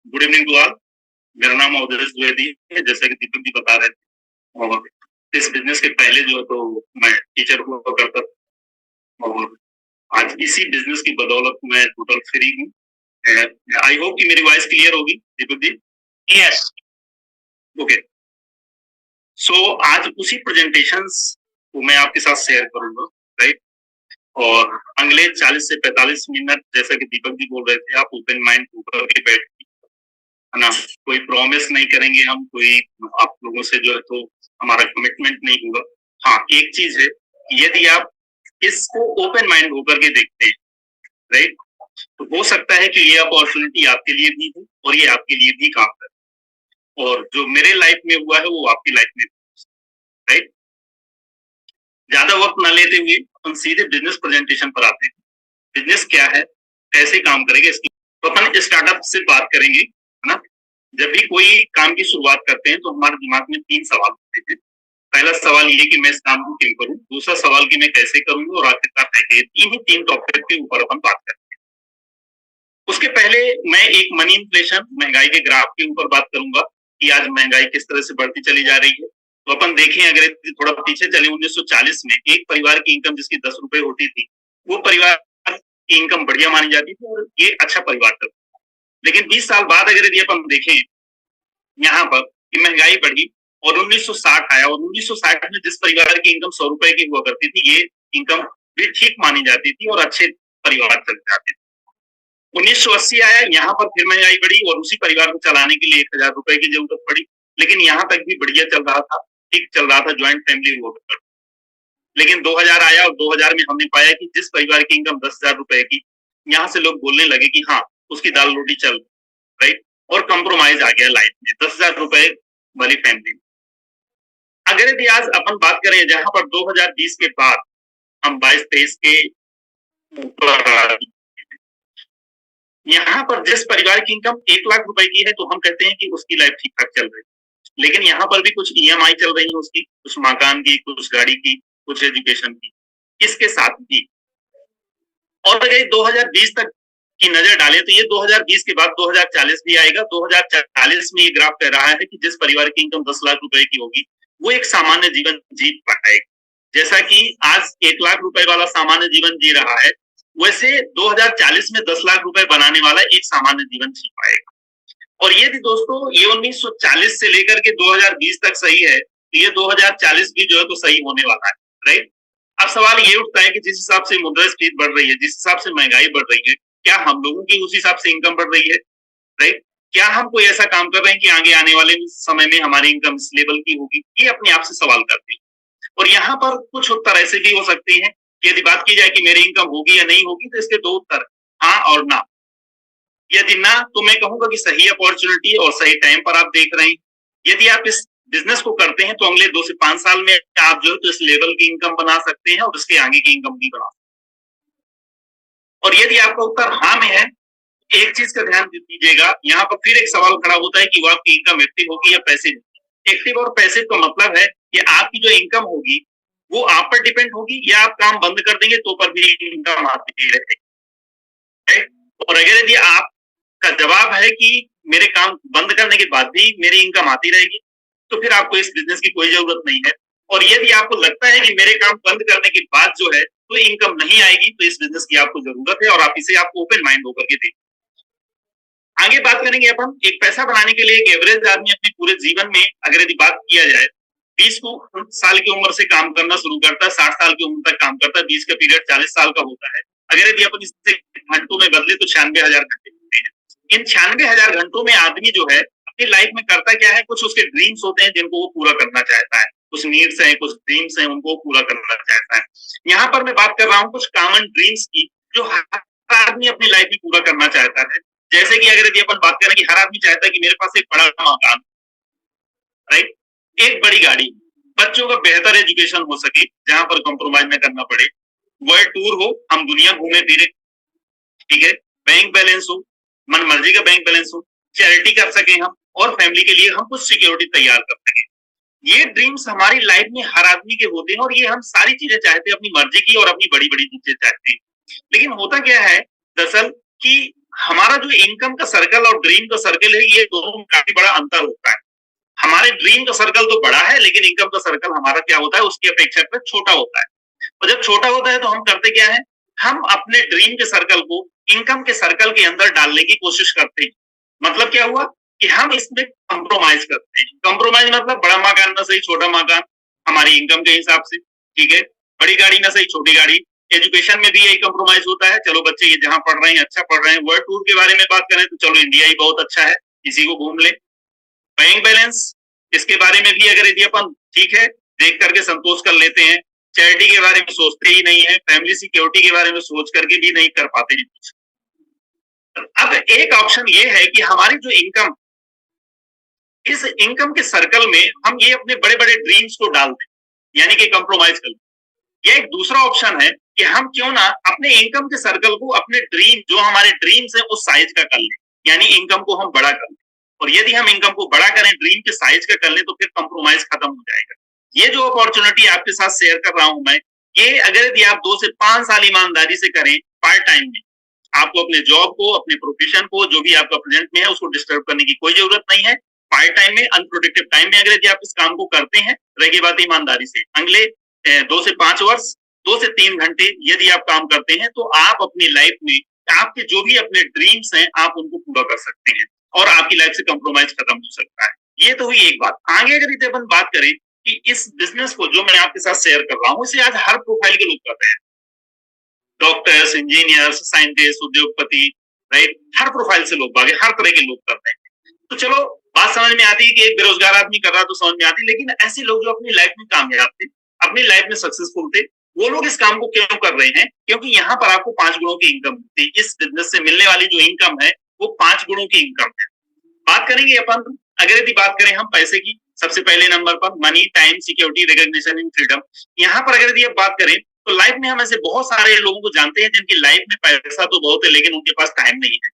Good evening to all. मेरा नाम अवधेश द्विवेदी है, जैसा कि दीपक जी बता रहे थे। और इस बिजनेस के पहले जो है तो मैं टीचर हुआ करता था, और आज इसी बिजनेस की बदौलत मैं टोटल फ्री हूँ। आई होप कि मेरी वॉइस क्लियर होगी दीपक जी। यस। ओके। सो आज उसी प्रेजेंटेशंस को मैं आपके साथ शेयर करूंगा, राइट। और अगले 40 से 45 मिनट, जैसा कि दीपक जी बोल रहे थे, आप ओपन माइंड होकर के बैठ, है ना। कोई प्रॉमिस नहीं करेंगे हम, कोई आप लोगों से जो है तो हमारा कमिटमेंट नहीं होगा। हाँ, एक चीज है, यदि आप इसको ओपन माइंड होकर के देखते हैं, राइट, तो हो सकता है कि ये अपॉर्चुनिटी आपके लिए भी हो और ये आपके लिए भी काम करे, और जो मेरे लाइफ में हुआ है वो आपकी लाइफ में, राइट। ज्यादा वक्त ना लेते हुए हम सीधे बिजनेस प्रेजेंटेशन पर आते हैं। बिजनेस क्या है, कैसे काम करेगा, इसकी तो अपन स्टार्टअप से बात करेंगे, है ना। जब भी कोई काम की शुरुआत करते हैं तो हमारे दिमाग में 3 सवाल होते हैं। पहला सवाल ये कि मैं इस काम को क्यों करूं, दूसरा सवाल कि मैं कैसे करूंगा, और आखिरकार है कि तीन टॉपिक के ऊपर अपन बात करें। उसके पहले मैं एक मनी इन्फ्लेशन, महंगाई के ग्राफ के ऊपर बात करूंगा कि आज महंगाई किस तरह से बढ़ती चली जा रही है। तो अपन देखें, अगर थोड़ा पीछे चले, 1940 में एक परिवार की इनकम जिसकी 10 रुपए होती थी, वो परिवार की इनकम बढ़िया मानी जाती थी और ये अच्छा परिवार था। लेकिन 20 साल बाद अगर यदि अपन देखें यहाँ पर कि महंगाई बढ़ी और 1960 आया, और 1960 में जिस परिवार की इनकम 100 रुपए की हुआ करती थी, ये इनकम भी ठीक मानी जाती थी और अच्छे परिवार चल जाते थे। 1980 आया, यहाँ पर फिर महंगाई बढ़ी और उसी परिवार को चलाने के लिए 1000 रुपए की जरूरत पड़ी, लेकिन यहाँ तक भी बढ़िया चल रहा था, ठीक चल रहा था, ज्वाइंट फैमिली हुआ करती। लेकिन 2000 आया और 2000 में हमने पाया कि जिस परिवार की इनकम 10,000 रुपए की, यहाँ से लोग बोलने लगे कि हाँ, उसकी दाल रोटी चल, राइट, और कंप्रोमाइज आ गया लाइफ में 10,000 रुपए वाली फैमिली में। अगर यदि आज अपन बात करें जहां पर 2020 के बाद हम 22-23 के ऊपर, यहाँ पर जिस परिवार की इनकम 1 लाख रुपए की है, तो हम कहते हैं कि उसकी लाइफ ठीक ठाक चल रही है। लेकिन यहाँ पर भी कुछ ईएमआई चल रही है उसकी, कुछ मकान की, कुछ गाड़ी की, कुछ एजुकेशन की, इसके साथ भी। और अगर 2020 तक की नजर डालें तो ये 2020 के बाद 2040 भी आएगा। 2040 में ये ग्राफ कह रहा है कि जिस परिवार की इनकम 10 लाख रुपए की होगी, वो एक सामान्य जीवन जी पाएगा। जैसा कि आज 1 लाख रुपए वाला सामान्य जीवन जी रहा है, वैसे 2040 में 10 लाख रुपए बनाने वाला एक सामान्य जीवन जी पाएगा। और ये भी दोस्तों, ये 1940 से लेकर के 2020 तक सही है, तो ये 2040 भी जो है तो सही होने वाला है, राइट। अब सवाल ये उठता है कि जिस हिसाब से मुद्रास्फीति बढ़ रही है, जिस हिसाब से महंगाई बढ़ रही है, क्या हम लोगों की उस हिसाब से इनकम बढ़ रही है, राइट। क्या हम कोई ऐसा काम कर रहे हैं कि आगे आने वाले समय में हमारी इनकम इस लेवल की होगी, ये अपने आप से सवाल करते हैं। और यहाँ पर कुछ उत्तर ऐसे भी हो सकते हैं कि यदि बात की जाए कि मेरी इनकम होगी या नहीं होगी, तो इसके 2 उत्तर, हाँ और ना। यदि ना, तो मैं कहूंगा कि सही अपॉर्चुनिटी और सही टाइम पर आप देख रहे हैं। यदि आप इस बिजनेस को करते हैं तो अगले 2 से 5 साल में आप जो है तो इस लेवल की इनकम बना सकते हैं और इसके आगे की इनकम भी बना सकते हैं। और यदि आपका उत्तर हाँ में है, एक चीज का ध्यान दीजिएगा, यहाँ पर फिर एक सवाल खड़ा होता है कि वो आपकी इनकम एक्टिव होगी या पैसिव। एक्टिव और पैसिव का मतलब है कि आपकी जो इनकम होगी वो आप पर डिपेंड होगी, या आप काम बंद कर देंगे तो पर भी इनकम आती रहेगी, राइट। और अगर यदि आपका जवाब है कि मेरे काम बंद करने के बाद भी मेरी इनकम आती रहेगी, तो फिर आपको इस बिजनेस की कोई जरूरत नहीं है। और यदि आपको लगता है कि मेरे काम बंद करने के बाद जो है तो इनकम नहीं आएगी, तो इस बिजनेस की आपको जरूरत है और आप इसे आप ओपन माइंड होकर के देखिए। आगे बात करेंगे अपन एक पैसा बनाने के लिए। एक एवरेज आदमी अपने पूरे जीवन में अगर यदि बात किया जाए, 20 को साल की उम्र से काम करना शुरू करता है, 60 साल की उम्र तक काम करता है, 20 का पीरियड 40 साल का होता है। अगर यदि अपन इसे घंटों में बदले तो 96,000 घंटे होते हैं। इन 96,000 घंटों में आदमी जो है अपनी लाइफ में करता क्या है, कुछ उसके ड्रीम्स होते हैं जिनको वो पूरा करना चाहता है, कुछ नीड्स हैं, कुछ ड्रीम्स हैं, उनको पूरा करना चाहता है। यहाँ पर मैं बात कर रहा हूँ कुछ कॉमन ड्रीम्स की, जो हर आदमी अपनी लाइफ में पूरा करना चाहता है। जैसे कि अगर यदि अपन बात करें कि हर आदमी चाहता है कि मेरे पास एक बड़ा मकान, राइट, एक बड़ी गाड़ी, बच्चों का बेहतर एजुकेशन हो सके जहां पर कॉम्प्रोमाइज न करना पड़े, वर्ल्ड टूर हो, हम दुनिया घूमे फिरे, ठीक है, बैंक बैलेंस हो, मन मर्जी का बैंक बैलेंस हो, चैरिटी कर सके हम, और फैमिली के लिए हम कुछ सिक्योरिटी तैयार कर सके। ये ड्रीम्स हमारी लाइफ में हर आदमी के होते हैं और ये हम सारी चीजें चाहते हैं, अपनी मर्जी की और अपनी बड़ी बड़ी चीजें चाहते हैं। लेकिन होता क्या है दरअसल कि हमारा जो इनकम का सर्कल और ड्रीम का सर्कल है, ये दोनों में काफ़ी बड़ा अंतर होता है। हमारे ड्रीम का सर्कल तो बड़ा है, लेकिन इनकम का सर्कल हमारा क्या होता है, उसकी अपेक्षा में छोटा होता है। और जब छोटा होता है तो हम करते क्या है, हम अपने ड्रीम के सर्कल को इनकम के सर्कल के अंदर डालने की कोशिश करते हैं। मतलब क्या हुआ कि हम इसमें कंप्रोमाइज करते हैं। कंप्रोमाइज मतलब बड़ा मकान ना सही, छोटा मकान, हमारी इनकम के हिसाब से, ठीक है? बड़ी गाड़ी ना सही, छोटी गाड़ी। एजुकेशन में भी यही कंप्रोमाइज होता है। चलो बच्चे ये जहाँ पढ़ रहे हैं अच्छा पढ़ रहे हैं। वर्ल्ड टूर के बारे में बात करें तो चलो इंडिया ही बहुत अच्छा है, इसी को घूम ले। बैंक बैलेंस, इसके बारे में भी अगर यदि अपन ठीक है देख करके संतोष कर लेते हैं, चैरिटी के बारे में सोचते ही नहीं है, फैमिली सिक्योरिटी के बारे में सोच करके भी नहीं कर पाते हैं कुछ। अब एक ऑप्शन ये है कि हमारी जो इनकम, इस इनकम के सर्कल में हम ये अपने बड़े-बड़े ड्रीम्स को डाल दें, यानी कि कंप्रोमाइज कर लें। या एक दूसरा ऑप्शन है कि हम क्यों ना अपने इनकम के सर्कल को अपने ड्रीम, जो हमारे ड्रीम्स है उस साइज का कर लें, यानी इनकम को हम बड़ा कर लें। और यदि हम इनकम को बड़ा करें, ड्रीम के साइज का कर लें, तो फिर कंप्रोमाइज खत्म हो जाएगा। ये जो अपॉर्चुनिटी आपके साथ शेयर कर रहा हूं मैं, ये अगर यदि आप 2 से 5 साल ईमानदारी से करें पार्ट टाइम में, आपको अपने जॉब को, अपने प्रोफेशन को, जो भी आपका प्रेजेंट में है उसको डिस्टर्ब करने की कोई जरूरत नहीं है। पार्ट टाइम में, अनप्रोडक्टिव टाइम में अगर यदि आप इस काम को करते हैं, रही बात ईमानदारी से, अगले 2 से 5 वर्ष, 2 से 3 घंटे यदि आप काम करते हैं, तो आप अपनी लाइफ में आपके जो भी अपने ड्रीम्स हैं, आप उनको पूरा कर सकते हैं और आपकी लाइफ से कंप्रोमाइज खत्म हो सकता है। ये तो हुई एक बात। आगे अगर यदि अपन बात करें कि इस बिजनेस को जो मैं आपके साथ शेयर कर रहा हूँ, इसे आज हर प्रोफाइल के लोग कर रहे हैं। डॉक्टर्स, इंजीनियर्स, साइंटिस्ट, उद्योगपति, राइट? हर प्रोफाइल से लोग भागे, हर तरह के लोग कर रहे हैं। तो चलो बात समझ में आती है कि एक बेरोजगार आदमी कर रहा तो समझ में आती है, लेकिन ऐसे लोग जो अपनी लाइफ में कामयाब थे, अपनी लाइफ में सक्सेसफुल थे, वो लोग इस काम को क्यों कर रहे हैं? क्योंकि यहाँ पर आपको 5 गुणों की इनकम मिलती है। इस बिजनेस से मिलने वाली जो इनकम है, वो 5 गुणों की इनकम है। बात करेंगे अपन, अगर यदि बात करें हम पैसे की, सबसे पहले नंबर पर money, time, security, recognition and freedom. यहाँ पर अगर यदि आप बात करें तो लाइफ में हम ऐसे बहुत सारे लोगों को जानते हैं जिनकी लाइफ में पैसा तो बहुत है, लेकिन उनके पास टाइम नहीं है।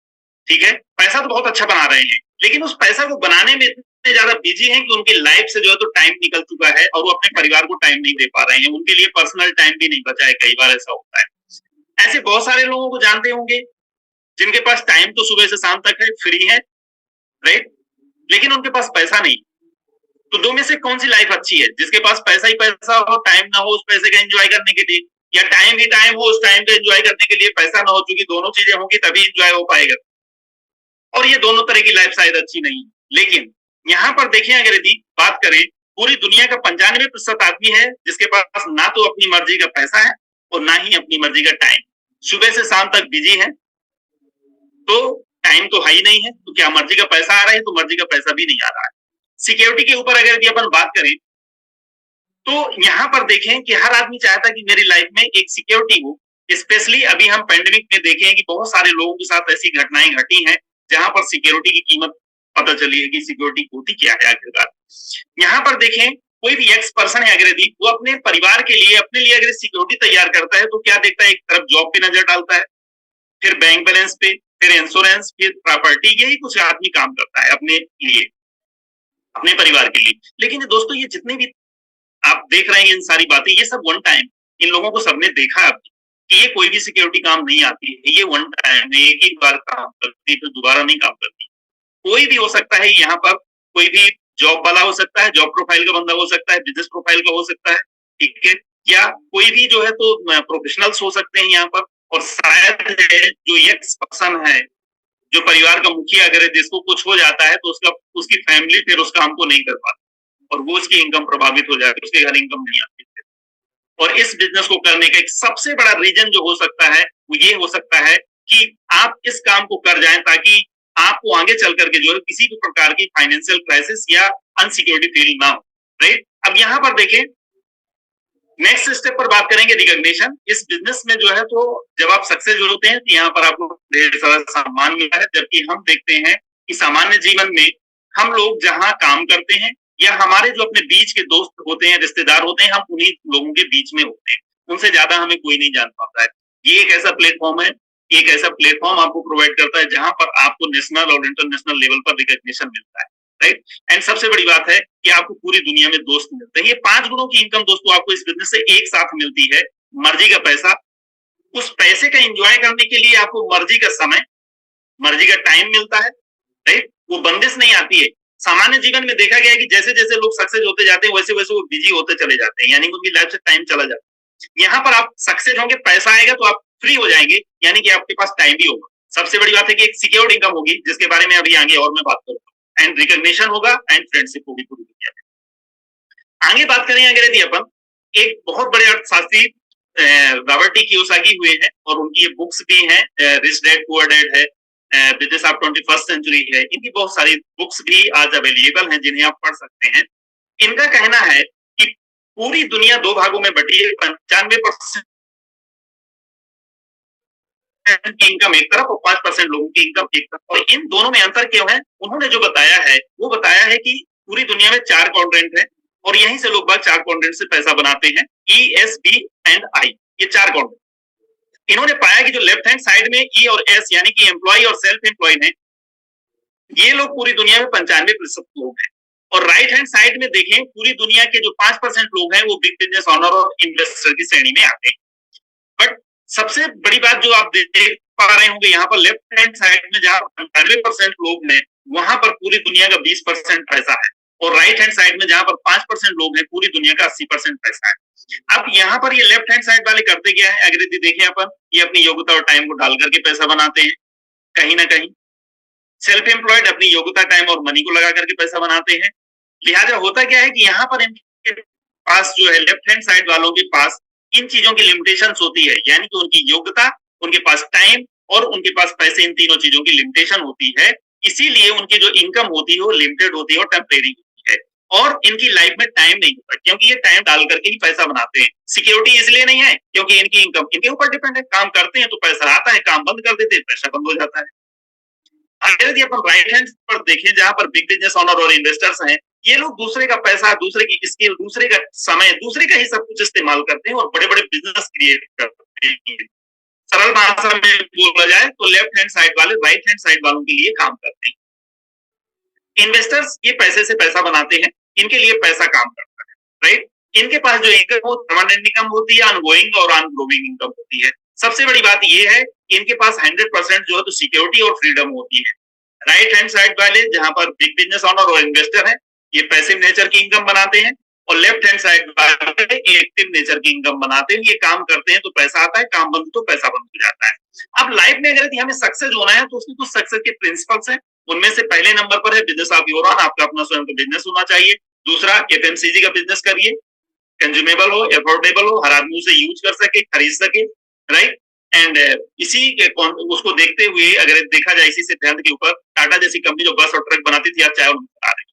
ठीक है, पैसा तो बहुत अच्छा बना रहे हैं, लेकिन उस पैसा को बनाने में इतने ज्यादा बिजी हैं कि उनकी लाइफ से जो है तो टाइम निकल चुका है और वो अपने परिवार को टाइम नहीं दे पा रहे हैं। उनके लिए पर्सनल टाइम भी नहीं बचा है, कई बार ऐसा होता है। ऐसे बहुत सारे लोगों को जानते होंगे जिनके पास टाइम तो सुबह से शाम तक है, फ्री है, राइट, लेकिन उनके पास पैसा नहीं। तो दो में से कौन सी लाइफ अच्छी है? जिसके पास पैसा ही पैसा हो, टाइम ना हो उस पैसे का एंजॉय करने के लिए, या टाइम ही टाइम हो, उस टाइम का एंजॉय करने के लिए पैसा ना हो, क्योंकि दोनों चीजें होंगी तभी एंजॉय हो पाएगा। और ये दोनों तरह की लाइफ शायद अच्छी नहीं है। लेकिन यहाँ पर देखें, अगर यदि बात करें, पूरी दुनिया का 95% आदमी है जिसके पास ना तो अपनी मर्जी का पैसा है और ना ही अपनी मर्जी का टाइम। सुबह से शाम तक बिजी है, तो टाइम तो है ही नहीं है, तो क्या मर्जी का पैसा आ रहा है? तो मर्जी का पैसा भी नहीं आ रहा है। सिक्योरिटी के ऊपर अगर यदि अपन बात करें, तो यहाँ पर देखें कि हर आदमी चाहता है कि मेरी लाइफ में एक सिक्योरिटी हो। स्पेशली अभी हम पैंडेमिक में देखे हैं कि बहुत सारे लोगों के साथ ऐसी घटनाएं घटी हैं जहां पर सिक्योरिटी की कीमत पता चली है कि सिक्योरिटी होती क्या है आखिरकार। यहाँ पर देखें, कोई भी एक्स पर्सन है अगर यदि वो अपने परिवार के लिए, अपने लिए अगर सिक्योरिटी तैयार करता है, तो क्या देखता है? एक तरफ जॉब पे नजर डालता है, फिर बैंक बैलेंस पे, फिर इंश्योरेंस, फिर प्रॉपर्टी, यही कुछ आदमी काम करता है अपने लिए, अपने परिवार के लिए। लेकिन दोस्तों, ये जितने भी आप देख रहे हैं इन सारी बातें, ये सब वन टाइम, इन लोगों को सबने देखा है कि ये कोई भी सिक्योरिटी काम नहीं आती है। ये वन टाइम है, एक ही बार काम करती है, फिर दोबारा नहीं काम करती। कोई भी हो सकता है यहाँ पर, कोई भी जॉब वाला हो सकता है, जॉब प्रोफाइल का बंदा हो सकता है, बिजनेस प्रोफाइल का हो सकता है, ठीक है, या कोई भी जो है तो प्रोफेशनल्स हो सकते हैं यहाँ पर। और शायद जो यक्स पर्सन है, जो परिवार का मुखिया, अगर जिसको कुछ हो जाता है तो उसकी फैमिली फिर उस काम को नहीं कर पाती और वो उसकी इनकम प्रभावित हो जाती है, उसके घर इनकम नहीं आती। और इस बिजनेस को करने का एक सबसे बड़ा रीजन जो हो सकता है वो ये हो सकता है कि आप इस काम को कर जाएं ताकि आपको आगे चल करके जो है किसी भी प्रकार की फाइनेंशियल क्राइसिस या अनसिक्योरिटी फील ना हो, राइट। अब यहाँ पर देखें, नेक्स्ट स्टेप पर बात करेंगे रिकॉग्निशन। इस बिजनेस में जो है तो जब आप सक्सेस होते हैं तो यहाँ पर आपको ढेर सारा सम्मान मिलता है, जबकि हम देखते हैं कि सामान्य जीवन में हम लोग जहाँ काम करते हैं या हमारे जो अपने बीच के दोस्त होते हैं, रिश्तेदार होते हैं, हम उन्हीं लोगों के बीच में होते हैं, उनसे ज्यादा हमें कोई नहीं जान पाता है। ये एक ऐसा प्लेटफॉर्म है, एक ऐसा प्लेटफॉर्म आपको प्रोवाइड करता है जहां पर आपको नेशनल और इंटरनेशनल लेवल पर रिकॉग्निशन मिलता है, राइट। एंड सबसे बड़ी बात है कि आपको पूरी दुनिया में दोस्त मिलते हैं। ये 5 गुणों की इनकम दोस्तों आपको इस बिजनेस से एक साथ मिलती है। मर्जी का पैसा, उस पैसे का एंजॉय करने के लिए आपको मर्जी का समय, मर्जी का टाइम मिलता है, राइट? वो बंदिश नहीं आती है। सामान्य जीवन में देखा गया है कि जैसे-जैसे लोग सक्सेस होते जाते हैं, वैसे-वैसे वो बिजी होते चले जाते हैं, यानी कि उनकी लाइफ से टाइम चला जाता है। यहाँ पर आप सक्सेस होंगे, पैसा आएगा तो आप फ्री हो जाएंगे, यानी कि आपके पास टाइम भी होगा। सबसे बड़ी बात है कि एक सिक्योर्ड इनकम होगी, जिसके बारे में अभी आगे और मैं बात करूंगा, एंड रिकॉग्निशन होगा एंड फ्रेंडशिप होगी पूरी दुनिया में। आगे बात करें अगर यदि अपन, एक बहुत बड़े अर्थशास्त्री रॉबर्ट टी कियोसाकी हुए हैं, और उनकी ये बुक्स भी हैं, रिच डैड पुअर डैड है, बिजनेस ऑफ 21st सेंचुरी है, इनकी बहुत सारी बुक्स भी आज अवेलेबल हैं जिन्हें आप पढ़ सकते हैं। इनका कहना है कि पूरी दुनिया दो भागों में बटी है, 95% की इनकम एक तरफ और 5% लोगों की इनकम एक तरफ, और इन दोनों में अंतर क्यों है? उन्होंने जो बताया है वो बताया है कि पूरी दुनिया में 4 क्वाड्रेंट है, और यहीं से लोग बाग 4 क्वाड्रेंट से पैसा बनाते हैं, ई, एस, बी एंड आई, ये 4 क्वाड्रेंट। इन्होंने पाया कि जो लेफ्ट हैंड साइड में ई और एस यानी कि एम्प्लॉय और सेल्फ एम्प्लॉयड है, ये लोग पूरी दुनिया में 95% लोग हैं, और राइट हैंड साइड में देखें, पूरी दुनिया के जो 5% लोग हैं वो बिग बिजनेस ऑनर और इन्वेस्टर की श्रेणी में आते हैं। बट सबसे बड़ी बात जो आप देख पा रहे होंगे, यहाँ पर लेफ्ट हैंड साइड में जहां 95% लोग हैं, वहां पर पूरी दुनिया का 20% पैसा है, और राइट हैंड साइड में जहां पर 5% लोग हैं, पूरी दुनिया का 80% पैसा है। अब यहाँ पर ये लेफ्ट हैंड साइड वाले करते क्या है, अगर देखें अपन, ये अपनी योग्यता और टाइम को डाल करके पैसा बनाते हैं कहीं ना कहीं। सेल्फ एम्प्लॉयड अपनी योग्यता, टाइम और मनी को लगा करके पैसा बनाते हैं। लिहाजा होता क्या है कि यहाँ पर इनके पास जो है, लेफ्ट हैंड साइड वालों के पास इन चीजों की लिमिटेशंस होती है, यानी कि उनकी योग्यता, उनके पास टाइम और उनके पास पैसे, इन तीनों चीजों की लिमिटेशन होती है। इसीलिए उनकी जो इनकम होती है वो लिमिटेड होती है और टेम्परेरी होती है, और इनकी लाइफ में टाइम नहीं होता, क्योंकि ये टाइम डाल करके ही पैसा बनाते हैं। सिक्योरिटी इसलिए नहीं है क्योंकि इनकी इनकम इनके ऊपर डिपेंड है, काम करते हैं तो पैसा आता है, काम बंद कर देते हैं पैसा बंद हो जाता है। अगर यदि अपन राइट हैंड पर देखें, जहां पर बिग बिजनेस ओनर और इन्वेस्टर्स हैं, ये लोग दूसरे का पैसा, दूसरे की स्किल, दूसरे का समय, दूसरे का ही सब कुछ इस्तेमाल करते हैं और बड़े बड़े बिजनेस क्रिएट करते हैं। सरल भाषा में बोला जाए तो लेफ्ट हैंड साइड वाले राइट हैंड साइड वालों के लिए काम करते हैं। इन्वेस्टर्स ये पैसे से पैसा बनाते हैं, इनके लिए पैसा काम करता है, राइट? इनके पास जो इनकम हो, परमानेंट इनकम होती है, अनगोइंग और अनग्रोइंग इनकम होती है। सबसे बड़ी बात ये है कि इनके पास 100% जो है तो सिक्योरिटी और फ्रीडम होती है। राइट हैंड साइड वाले, जहां पर बिग बिजनेस ओनर और इन्वेस्टर है, ये पैसिव नेचर की इनकम बनाते हैं, और लेफ्ट हैंड साइड वाले एक्टिव नेचर की इनकम बनाते हैं। ये काम करते हैं तो पैसा आता है, काम बंद तो पैसा बंद हो जाता है। अब लाइफ में अगर हमें सक्सेस होना है तो उसमें कुछ सक्सेस के प्रिंसिपल्स हैं। उनमें से पहले नंबर पर है बिजनेस ऑफ योर ओन, आपका अपना स्वयं का बिजनेस होना चाहिए। दूसरा, एफएमसीजी का बिजनेस करिए, कंज्यूमेबल हो, अफोर्डेबल हो, हर आदमी उसे यूज कर सके, खरीद सके, राइट? एंड इसी के उसको देखते हुए अगर देखा जाए, इसी सिद्धांत के ऊपर टाटा जैसी कंपनी जो बस और ट्रक बनाती थी, आज चाय और बना रही है।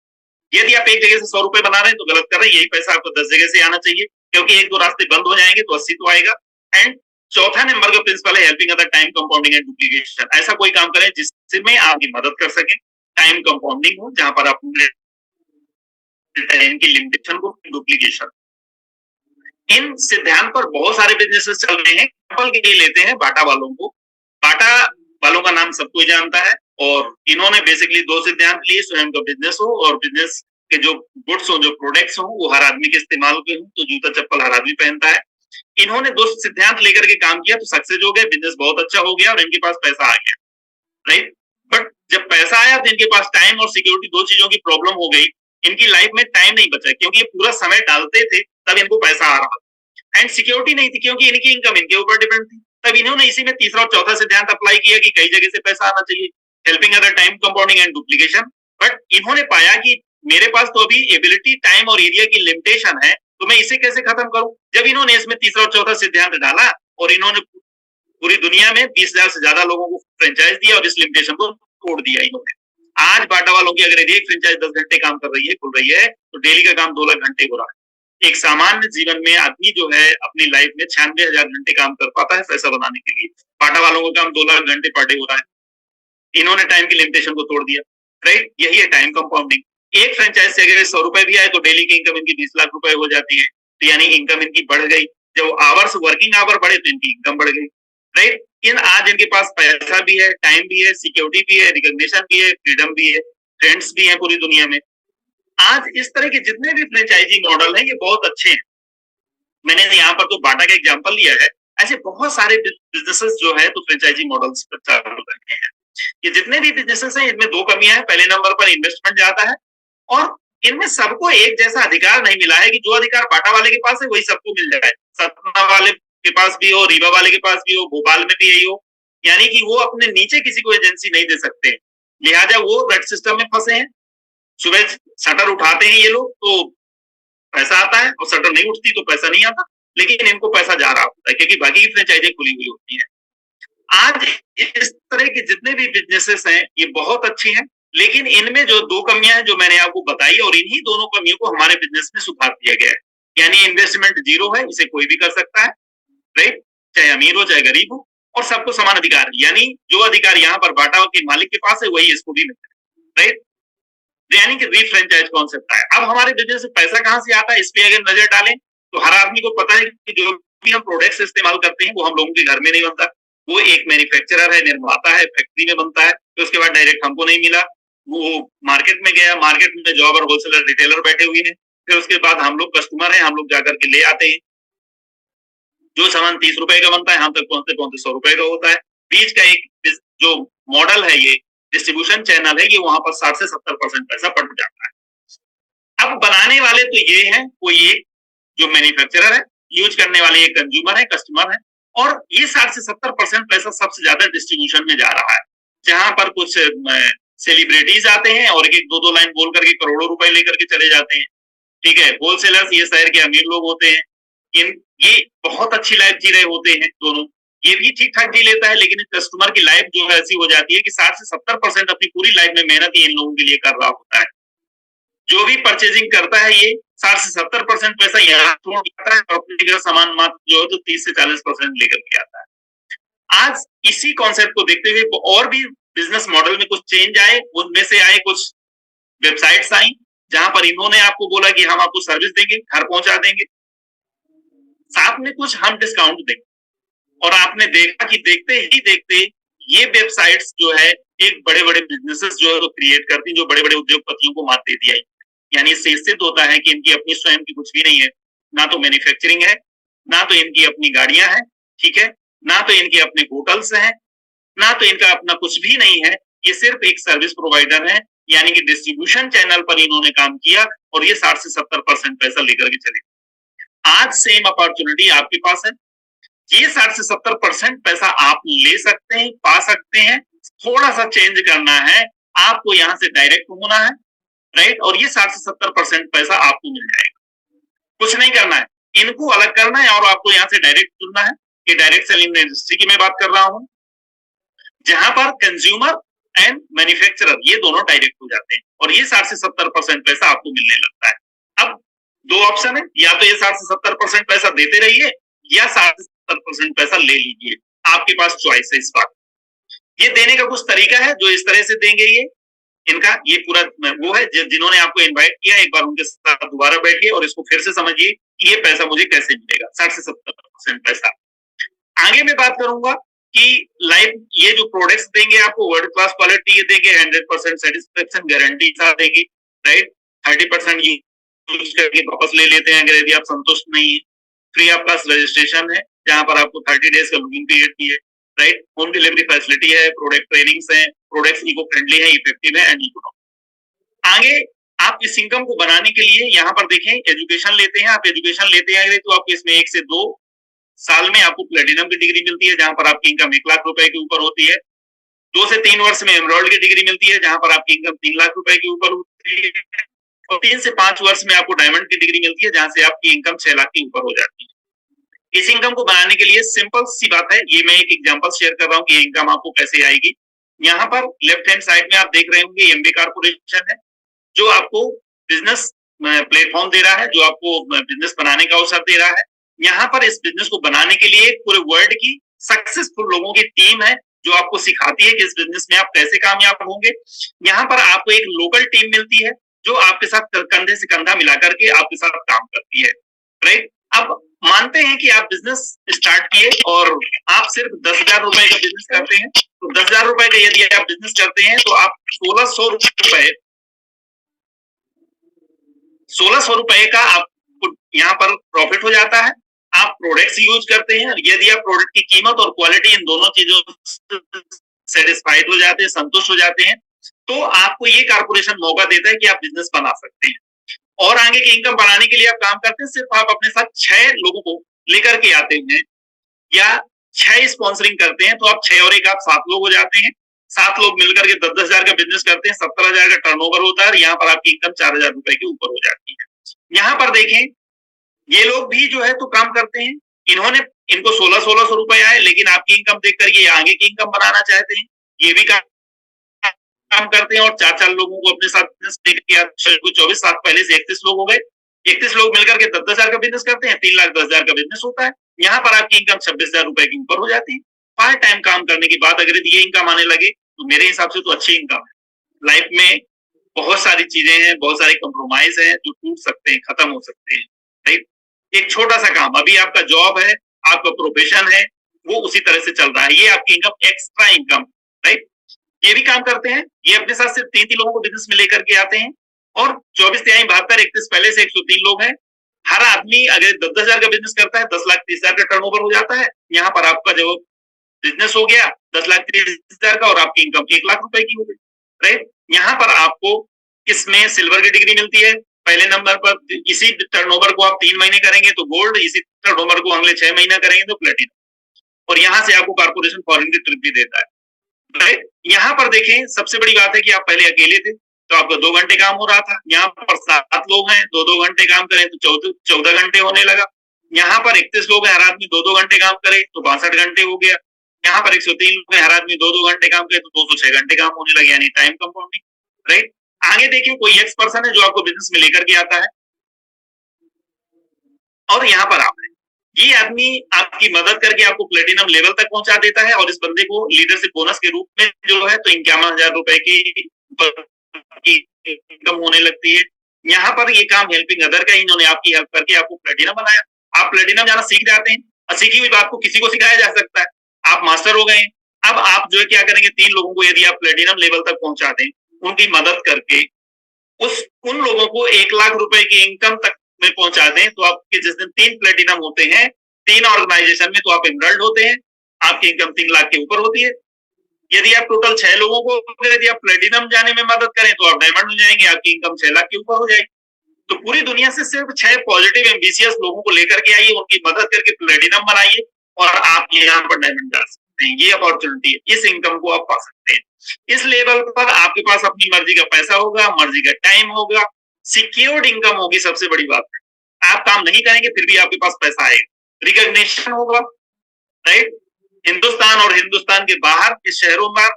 यदि आप एक जगह से 100 रुपए बना रहे हैं तो गलत कर रहे हैं, यही पैसा आपको 10 जगह से आना चाहिए, क्योंकि एक दो रास्ते बंद हो जाएंगे तो 80 तो आएगा। एंड चौथा नंबर का प्रिंसिपल है helping other, time compounding and duplication. ऐसा कोई काम करें जिसमें आपकी मदद कर सके, टाइम कंपाउंडिंग हो, जहां पर आप टाइम की लिमिटेशन को, डुप्लीकेशन। इन सिद्धांत पर बहुत सारे बिजनेसेस चल रहे हैं। एग्जाम्पल के लिए लेते हैं बाटा वालों को। बाटा वालों का नाम सब कोई जानता है, और इन्होंने बेसिकली दो सिद्धांत लिए, स्वयं का बिजनेस हो और बिजनेस के जो गुड्स हो, जो प्रोडक्ट्स हो, वो हर आदमी के इस्तेमाल के हो, तो जूता चप्पल हर आदमी पहनता है। इन्होंने दो सिद्धांत लेकर के काम किया तो सक्सेस हो गए, बिजनेस बहुत अच्छा हो गया और इनके पास पैसा आ गया, राइट? बट जब पैसा आया तो इनके पास टाइम और सिक्योरिटी, दो चीजों की प्रॉब्लम हो गई। इनकी लाइफ में टाइम नहीं बचा, क्योंकि ये पूरा समय डालते थे तब इनको पैसा आ रहा था, एंड सिक्योरिटी नहीं थी क्योंकि इनकी इनकम इनके ऊपर डिपेंड थी। तब इन्होंने इसी में तीसरा और चौथा सिद्धांत अप्लाई किया कि कई जगह से पैसा आना चाहिए, helping other, time compounding and duplication. But इन्होंने पाया कि मेरे पास तो अभी एबिलिटी, टाइम और एरिया की लिमिटेशन है, तो मैं इसे कैसे खत्म करूं? जब इन्होंने इसमें तीसरा और चौथा सिद्धांत डाला और इन्होंने पूरी दुनिया में 20,000 से ज्यादा लोगों को फ्रेंचाइज दिया और इस लिमिटेशन को तोड़ दिया इन्होंने। आज बाटा वालों की अगर एक फ्रेंचाइज 10 घंटे काम कर रही है, खुल रही है, तो डेली का काम 2 लाख घंटे हो रहा है। एक सामान्य जीवन में आदमी जो है अपनी लाइफ में 96,000 घंटे काम कर पाता है पैसा बनाने के लिए। बाटा वालों का काम 2 लाख घंटे पर डे हो रहा है। इन्होंने टाइम की लिमिटेशन को तोड़ दिया, राइट? यही है टाइम कंपाउंडिंग। एक फ्रेंचाइज से अगर 100 रुपए भी आए तो डेली की इनकम इनकी 20 लाख रुपए हो जाती है, तो यानी इनकम इनकी बढ़ गई। जब आवर्स, वर्किंग आवर बढ़े तो इनकी इनकम बढ़ गई, राइट? आज इनके पास पैसा भी है, टाइम भी है, सिक्योरिटी भी है, रिकॉग्निशन भी है, फ्रीडम भी है, फ्रेंड्स भी है पूरी दुनिया में। आज इस तरह के जितने भी फ्रेंचाइजिंग मॉडल हैं ये बहुत अच्छे हैं। मैंने यहाँ पर तो बाटा का एग्जांपल लिया है, ऐसे बहुत सारे बिजनेसेस जो है तो फ्रेंचाइजी मॉडल्स पर चालू रहे हैं। ये जितने भी बिजनेसेस हैं इनमें दो कमियां हैं। पहले नंबर पर इन्वेस्टमेंट ज्यादा है और इनमें सबको एक जैसा अधिकार नहीं मिला है कि जो अधिकार बाटा वाले के पास है वही सबको मिल जाए। सतना वाले के पास भी हो, रीवा वाले के पास भी हो, भोपाल में भी यही हो, यानी कि वो अपने नीचे किसी को एजेंसी नहीं दे सकते। लिहाजा वो रेड सिस्टम में फंसे हैं। सुबह शटर उठाते हैं ये लोग तो पैसा आता है और शटर नहीं उठती तो पैसा नहीं आता, लेकिन इनको पैसा जा रहा होता है क्योंकि बाकी की फ्रेंचाइजी खुली हुई होती है। आज इस तरह के जितने भी बिजनेसेस हैं ये बहुत अच्छी हैं, लेकिन इनमें जो दो कमियां हैं जो मैंने आपको बताई और इन्हीं दोनों कमियों को हमारे बिजनेस में सुधार दिया गया है। यानी इन्वेस्टमेंट जीरो है, इसे कोई भी कर सकता है, राइट, चाहे अमीर हो चाहे गरीब हो, और सबको समान अधिकार है। यानी जो अधिकार यहाँ पर बाटा के मालिक के पास है वही इसको भी मिलता है, राइट। यानी कि रीफ्रेंचाइज कॉन्सेप्ट है। अब हमारे बिजनेस में पैसा कहाँ से आता है इस पे अगर नजर डालें तो हर आदमी को पता है कि जो भी हम प्रोडक्ट्स इस्तेमाल करते हैं वो हम लोगों के घर में नहीं बनता। वो एक मैन्युफैक्चरर है, निर्माता है, फैक्ट्री में बनता है, तो उसके बाद डायरेक्ट हमको नहीं मिला, वो मार्केट में गया, मार्केट में जॉब और होलसेलर रिटेलर बैठे हुए हैं, फिर उसके बाद हम लोग कस्टमर हैं, हम लोग जाकर के ले आते हैं। जो सामान 30 रुपए का बनता है हम तक पहुंचते पहुंचते 100 रुपए का होता है। बीच का एक जो मॉडल है, ये डिस्ट्रीब्यूशन चैनल है, ये वहां पर 60 से 70% पैसा पड़ जाता है। अब बनाने वाले तो ये हैं, कोई एक जो मैन्युफैक्चरर है, यूज करने वाले एक कंज्यूमर है, कस्टमर है, और ये 60 से 70% पैसा सबसे ज्यादा डिस्ट्रीब्यूशन में जा रहा है, जहां पर कुछ सेलिब्रिटीज आते हैं और एक दो दो लाइन बोल करके करोड़ों रुपए लेकर के चले जाते हैं। ठीक है, होलसेलर्स ये शहर के अमीर लोग होते हैं, ये बहुत अच्छी लाइफ जी रहे होते हैं दोनों, ये भी ठीक ठाक जी लेता है, लेकिन कस्टमर की लाइफ जो है ऐसी हो जाती है कि 60 से 70% अपनी पूरी लाइफ में मेहनत ही इन लोगों के लिए कर रहा होता है। जो भी परचेजिंग करता है ये 60 से 70% पैसा यहाँ छोड़ जाता है और अपने सामान मात्र जो है तो 30 से 40% लेकर के आता है। आज इसी कॉन्सेप्ट को देखते हुए और भी बिजनेस मॉडल में कुछ चेंज आए, उनमें से आए कुछ वेबसाइट्स आई जहां पर इन्होंने आपको बोला कि हम आपको सर्विस देंगे, घर पहुंचा देंगे, साथ में कुछ हम डिस्काउंट देंगे। और आपने देखा कि देखते ही देखते ये वेबसाइट्स जो है एक बड़े बड़े बिजनेसेस जो है क्रिएट करती, जो बड़े बड़े उद्योगपतियों को मात दे दिया। यानी इससे सिद्ध होता है कि इनकी अपनी स्वयं की कुछ भी नहीं है, ना तो मैन्युफैक्चरिंग है, ना तो इनकी अपनी गाड़ियां हैं, ठीक है, ना तो इनके अपने होटल्स हैं, ना तो इनका अपना कुछ भी नहीं है। ये सिर्फ एक सर्विस प्रोवाइडर है, यानी कि डिस्ट्रीब्यूशन चैनल पर इन्होंने काम किया और ये 60 से 70% पैसा लेकर के चले। आज सेम अपॉर्चुनिटी आपके पास है, ये 60 से 70% पैसा आप ले सकते हैं, पा सकते हैं। थोड़ा सा चेंज करना है, आपको यहाँ से डायरेक्ट होना है, राइट, और ये 60 से 70% पैसा आपको मिल जाएगा। कुछ नहीं करना है, इनको अलग करना है और आपको यहाँ से डायरेक्ट चुनना है। कि डायरेक्ट सेलिंग इंडस्ट्री की मैं बात कर रहा हूँ, जहां पर कंज्यूमर एंड मैन्युफैक्चरर ये दोनों डायरेक्ट हो जाते हैं और ये 60 से 70% पैसा आपको मिलने लगता है। अब दो ऑप्शन है, या तो ये 60 से 70% पैसा देते रहिए या 60 से 70% पैसा ले लीजिए, आपके पास चॉइस है इस बात। ये देने का कुछ तरीका है जो इस तरह से देंगे, ये इनका ये पूरा वो है जिन्होंने आपको इनवाइट किया, एक बार उनके साथ दोबारा बैठिए और इसको फिर से समझिए कि ये पैसा मुझे कैसे मिलेगा, 60 से 70% पैसा। आगे मैं बात करूंगा कि लाइफ ये जो प्रोडक्ट्स देंगे आपको वर्ल्ड क्लास क्वालिटी ये देंगे, 100% सेटिस्फेक्शन गारंटी साथ देगी, राइट। 30% यूज करके वापस ले लेते हैं अगर यदि आप संतुष्ट नहीं है। फ्री ऑफ कॉस्ट रजिस्ट्रेशन है जहां पर आपको 30 डेज का लुकिंग पीरियड की है, राइट। होम डिलीवरी फैसिलिटी है, प्रोडक्ट ट्रेनिंग्स है, प्रोडक्ट्स इको फ्रेंडली है, इफेक्टिव है एंड इकोनॉमिक। आगे आप इस इनकम को बनाने के लिए यहाँ पर देखें एजुकेशन लेते हैं, आप एजुकेशन लेते हैं तो आपको इसमें 1 से 2 साल में आपको प्लेटिनम की डिग्री मिलती है जहां पर आपकी इनकम 1 लाख रुपए के ऊपर होती है। 2 से 3 वर्ष में एमरोल्ड की डिग्री मिलती है जहां पर आपकी इनकम 3 लाख रुपए के ऊपर होती है। और 3 से 5 वर्ष में आपको डायमंड की डिग्री मिलती है जहां से आपकी इनकम 6 लाख के ऊपर हो जाती है। इस इनकम को बनाने के लिए सिंपल सी बात है, ये मैं एक एग्जांपल शेयर कर रहा हूँ कि ये इनकम आपको कैसे आएगी। यहाँ पर लेफ्ट हैंड साइड में आप देख रहे होंगे एमबी कारपोरेशन है जो आपको बिजनेस प्लेटफॉर्म दे रहा है, जो आपको बिजनेस बनाने का अवसर दे रहा है। यहाँ पर इस बिजनेस को बनाने के लिए पूरे वर्ल्ड की सक्सेसफुल लोगों की टीम है जो आपको सिखाती है कि इस बिजनेस में आप कैसे कामयाब होंगे। यहाँ पर आपको एक लोकल टीम मिलती है जो आपके साथ कंधे से कंधा मिला करके आपके साथ काम करती है, राइट। अब मानते हैं कि आप बिजनेस स्टार्ट किए और आप सिर्फ 10,000 रुपए का बिजनेस करते हैं, तो 10,000 रुपए का यदि आप बिजनेस करते हैं तो आप 1,600 रुपए का आपको यहाँ पर प्रॉफिट हो जाता है। आप प्रोडक्ट्स यूज करते हैं, और यदि आप प्रोडक्ट की कीमत और क्वालिटी इन दोनों चीजों से सेटिस्फाइड हो जाते हैं, संतुष्ट हो जाते हैं, तो आपको ये कारपोरेशन मौका देता है कि आप बिजनेस बना सकते हैं। और आगे की इनकम बढ़ाने के लिए आप काम करते हैं, सिर्फ आप अपने साथ 6 लोगों को लेकर के आते हैं, या 6 स्पॉन्सरिंग करते हैं, तो आप 6 और 1 आप 7 लोग हो जाते हैं। 7 लोग मिलकर के 10-10 हजार का बिजनेस करते हैं, 70,000 का टर्नओवर होता है, और यहाँ पर आपकी इनकम 4,000 रुपए के ऊपर हो जाती है। यहाँ पर देखें, ये लोग भी जो है तो काम करते हैं, इन्होंने इनको 1600 रुपए आए, लेकिन आपकी इनकम देख करके ये आगे की इनकम बनाना चाहते हैं, ये भी काम करते हैं, और 4-4 लोगों को अपने साथ बिजनेस लेके 24 साल पहले से 31 लोग हो गए। 31 लोग मिलकर के 10-10 हजार का बिजनेस करते हैं, 3,10,000 का बिजनेस होता है। यहाँ पर आपकी इनकम 26,000 रुपए के ऊपर हो जाती है। पार्ट टाइम काम करने के बाद अगर ये इनकम आने लगे, तो मेरे हिसाब से तो अच्छी इनकम है। लाइफ में बहुत सारी चीजें हैं, बहुत सारे कंप्रोमाइज हैं जो टूट सकते हैं, खत्म हो सकते हैं, राइट? एक छोटा सा काम, अभी आपका जॉब है, आपका प्रोफेशन है, वो उसी तरह से चल रहा है, ये आपकी इनकम एक्स्ट्रा इनकम, राइट? ये भी काम करते हैं, ये अपने साथ सिर्फ 3 लोगों को बिजनेस में लेकर के आते हैं, और 24 तिहाई 72 31 पहले से 103 लोग हैं। हर आदमी अगर 10-10 हजार का बिजनेस करता है, 10,30,000 का टर्नओवर हो जाता है। यहाँ पर आपका जो बिजनेस हो गया 10,30,000 का, और आपकी इनकम 1,00,000 रुपए की हो गई, राइट? यहाँ पर आपको इसमें सिल्वर की डिग्री मिलती है पहले नंबर पर। इसी टर्नओवर को आप 3 महीने करेंगे तो गोल्ड, इसी टर्नओवर को अगले 6 महीना करेंगे तो प्लेटिनम, और यहाँ से आपको कारपोरेशन फॉरेन की ट्रिप भी देता है, राइट? यहाँ पर देखें, सबसे बड़ी बात है कि आप पहले अकेले थे तो आपका 2 घंटे काम हो रहा था, यहाँ पर 7 लोग हैं, 2-2 घंटे काम करें तो 14 घंटे होने लगा। यहाँ पर 31 लोग हैं, हर आदमी 2-2 घंटे काम करे तो 62 घंटे हो गया। यहाँ पर 103 लोग हैं, हर आदमी 2-2 घंटे काम करे तो 206 घंटे काम होने लगे, यानी टाइम कंपाउंडिंग, राइट? आगे देखिए, कोई एक्स पर्सन है जो आपको बिजनेस में लेकर के आता है, और यहाँ पर आप हैं, ये आदमी आपकी मदद करके आपको प्लेटिनम लेवल तक पहुंचा देता है, और इस बंदे को लीडरशिप बोनस के रूप में जो है तो 51,000 रुपए की इनकम होने लगती है। यहाँ पर ये काम हेल्पिंग अदर का, इन्होंने आपकी हेल्प करके आपको प्लेटिनम बनाया। आप प्लेटिनम जाना सीख जाते हैं, और सीखी हुई बात को किसी को सिखाया जा सकता है, आप मास्टर हो गए। अब आप जो है क्या करेंगे, 3 लोगों को यदि आप प्लेटिनम लेवल तक पहुंचा दें, उनकी मदद करके उन लोगों को 1,00,000 रुपए की इनकम तक में पहुंचा दें, तो आपके जिस दिन 3 प्लेटिनम होते हैं 3 ऑर्गेनाइजेशन में, तो आप एनरोल्ड होते हैं, आपकी इनकम 3,00,000 के ऊपर होती है। यदि आप टोटल 6 लोगों को यदि आप प्लेटिनम जाने में मदद करें तो आप डायमंड हो जाएंगे, आपकी इनकम 6,00,000 के ऊपर हो जाएगी। तो पूरी दुनिया से सिर्फ 6 पॉजिटिव एम्बिशियस लोगों को लेकर के आइए, उनकी मदद करके प्लेटिनम बनाइए, और आप यहाँ पर डायमंड जा सकते हैं। ये अपॉर्चुनिटी है, इस इनकम को आप पा सकते हैं। इस लेवल पर आपके पास अपनी मर्जी का पैसा होगा, मर्जी का टाइम होगा, सिक्योर्ड इनकम होगी, सबसे बड़ी बात है। आप काम नहीं करेंगे फिर भी आपके पास पैसा आएगा, रिकॉग्निशन होगा, राइट? हिंदुस्तान और हिंदुस्तान के बाहर के शहरों में,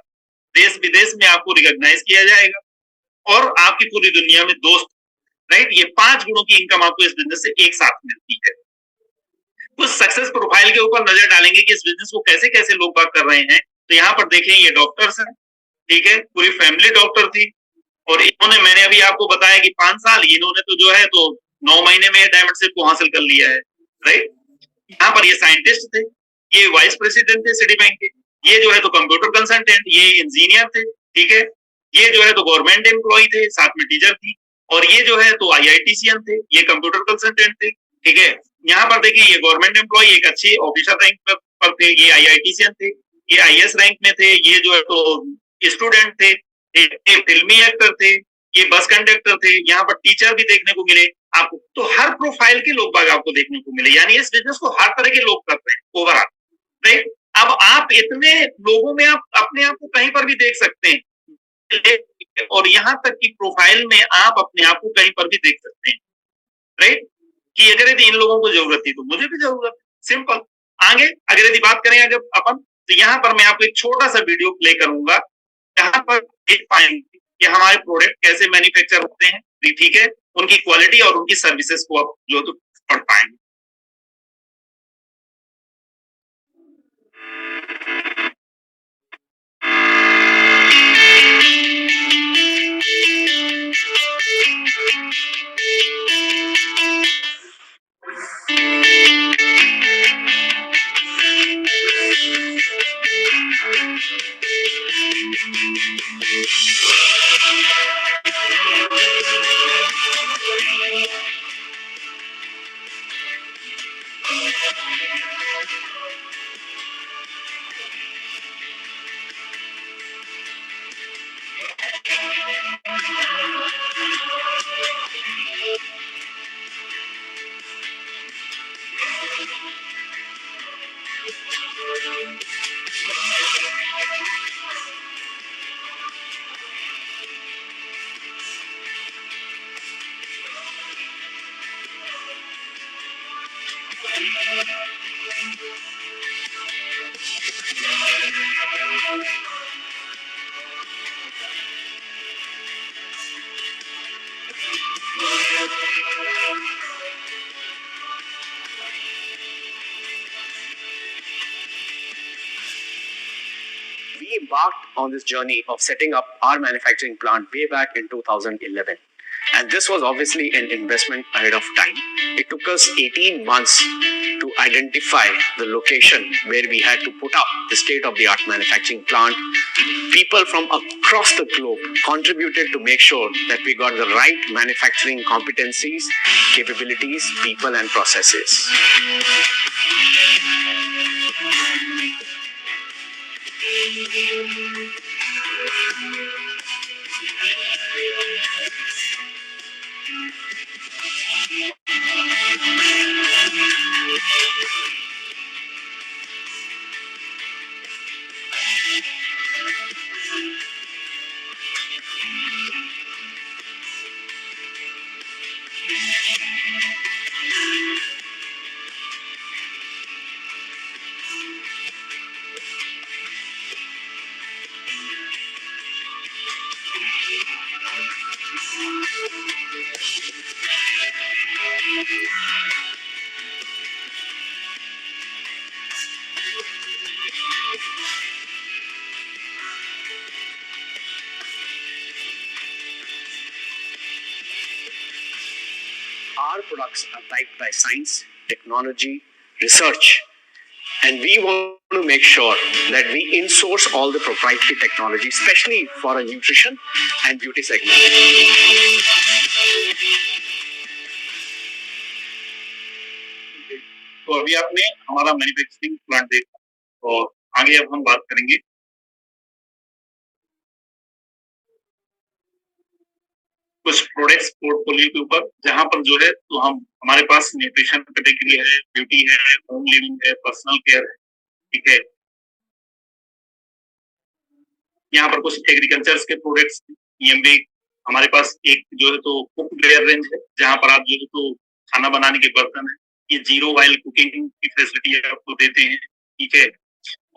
देश विदेश में आपको रिकॉग्नाइज किया जाएगा, और आपकी पूरी दुनिया में दोस्त, राइट? ये 5 गुणों की इनकम आपको इस बिजनेस से एक साथ मिलती है। कुछ सक्सेस प्रोफाइल के ऊपर नजर डालेंगे कि इस बिजनेस को कैसे कैसे लोग बात कर रहे हैं। तो यहाँ पर देखें, ये डॉक्टर्स हैं, ठीक है, पूरी फैमिली डॉक्टर थी, और इन्होंने, मैंने अभी आपको बताया कि 5 साल, इन्होंने तो जो है तो 9 महीने में डायमंड शिप को हासिल कर लिया है, राइट? यहाँ पर ये साइंटिस्ट थे, ये वाइस प्रेसिडेंट थे सिटी बैंक के, ये जो है तो कंप्यूटर कंसल्टेंट, ये इंजीनियर थे, ठीक है, ये जो है तो गवर्नमेंट एम्प्लॉय थे, साथ में टीचर थी, और ये जो है तो IITCN थे, ये कंप्यूटर कंसल्टेंट थे, ठीक है। यहाँ पर देखिए, ये गवर्नमेंट एम्प्लॉय एक अच्छी ऑफिसर रैंक पर थे, ये IITCN थे, ये IS रैंक में थे, ये जो है तो स्टूडेंट थे, ये फिल्मी एक्टर थे, ये बस कंडक्टर थे, यहाँ पर टीचर भी देखने को मिले आपको। तो हर प्रोफाइल के लोग बाग आपको देखने को मिले, यानी इस बिजनेस को हर तरह के लोग करते हैं ओवरऑल, राइट? अब आप इतने लोगों में आप अपने आप को कहीं पर भी देख सकते हैं, और यहाँ तक कि प्रोफाइल में आप अपने आप को कहीं पर भी देख सकते हैं, राइट? कि अगर यदि इन लोगों को जरूरत थी तो मुझे भी जरूरत है, सिंपल। आगे अगर यदि बात करें अगर अपन, तो यहाँ पर मैं आपको एक छोटा सा वीडियो प्ले करूंगा, जहां पर देख पाएंगे कि हमारे प्रोडक्ट कैसे मैन्युफैक्चर होते हैं, ठीक है, उनकी क्वालिटी और उनकी सर्विसेज को आप जो तो पढ़ पाएंगे। We embarked on this journey of setting up our manufacturing plant way back in 2011. And this was obviously an investment ahead of time. It took us 18 months to identify the location where we had to put up the state-of-the-art manufacturing plant. People from across the globe contributed to make sure that we got the right manufacturing competencies, capabilities, people, and processes. Our products are backed by science, technology, research, and we want to make sure that we in-source all the proprietary technology, especially for a nutrition and beauty segment. तो अभी आपने हमारा manufacturing plant देखा और आगे अब हम बात करेंगे कुछ प्रोडक्ट्स पोर्टफोलियो के ऊपर, जहां पर जो है तो हम हमारे पास न्यूट्रिशन कैटेगरी है, ब्यूटी है, होम लिविंग है, पर्सनल केयर है, ठीक है। यहाँ पर कुछ एग्रीकल्चर के प्रोडक्ट्स ईएमवी, हमारे पास एक जो है तो कुकवेयर रेंज है, जहां पर आप जो है तो खाना बनाने के बर्तन है, ये जीरो ऑयल कुकिंग की फैसिलिटी आपको देते हैं, ठीक है।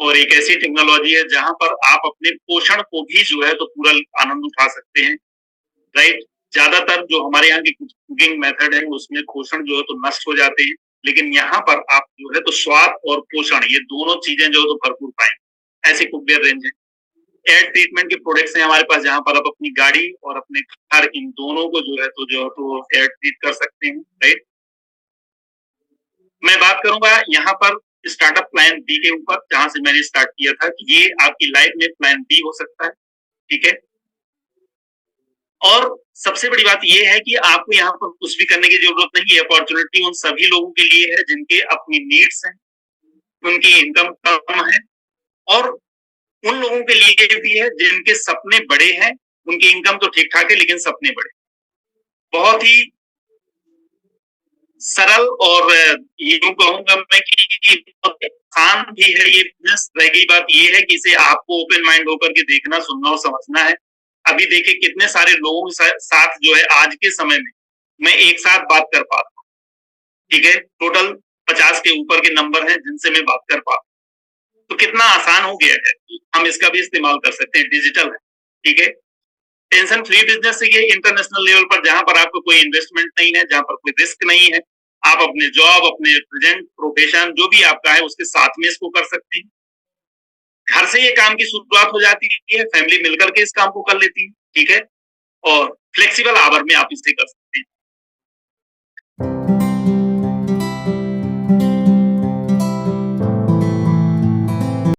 और एक ऐसी टेक्नोलॉजी है जहां पर आप अपने पोषण को भी जो है तो पूरा आनंद उठा सकते हैं, राइट। ज्यादातर जो हमारे यहाँ की कुकिंग मेथड है उसमें पोषण जो है तो नष्ट हो जाते हैं, लेकिन यहाँ पर आप जो है तो स्वाद और पोषण ये दोनों चीजें जो है तो भरपूर पाएंगे। ऐसे कुकवेयर रेंज है। एयर ट्रीटमेंट के प्रोडक्ट्स हैं हमारे पास, जहां पर आप अपनी गाड़ी और अपने घर इन दोनों को जो है तो एयर ट्रीट कर सकते हैं, राइट। मैं बात करूंगा यहाँ पर स्टार्टअप प्लान बी के ऊपर, जहां से मैंने स्टार्ट किया था कि ये आपकी लाइफ में प्लान बी हो सकता है, ठीक है। और सबसे बड़ी बात ये है कि आपको यहाँ पर कुछ भी करने की जरूरत नहीं है। अपॉर्चुनिटी उन सभी लोगों के लिए है जिनके अपनी नीड्स हैं, उनकी इनकम कम है, और उन लोगों के लिए भी है जिनके सपने बड़े हैं, उनकी इनकम तो ठीक ठाक है लेकिन सपने बड़े। बहुत ही सरल और यूं कहूंगा मैं कि आसान भी है ये बिजनेस। रह गई बात ये है कि इसे आपको ओपन माइंड होकर के देखना, सुनना और समझना है। अभी देखिए कितने सारे लोगों के साथ जो है आज के समय में मैं एक साथ बात कर पाता हूँ, ठीक है। टोटल 50 के ऊपर के नंबर हैं जिनसे मैं बात कर पाता हूँ। तो कितना आसान हो गया है, हम इसका भी इस्तेमाल कर सकते हैं, डिजिटल है, ठीक है। टेंशन फ्री बिजनेस है ये इंटरनेशनल लेवल पर, जहां पर आपको कोई इन्वेस्टमेंट नहीं है, जहां पर कोई रिस्क नहीं है। आप अपने जॉब, अपने प्रेजेंट प्रोफेशन जो भी आपका है उसके साथ में इसको कर सकते हैं। घर से ये काम की शुरुआत हो जाती है, फैमिली मिलकर के इस काम को कर लेती है, ठीक है। और फ्लेक्सिबल आवर में आप इसे कर सकते हैं।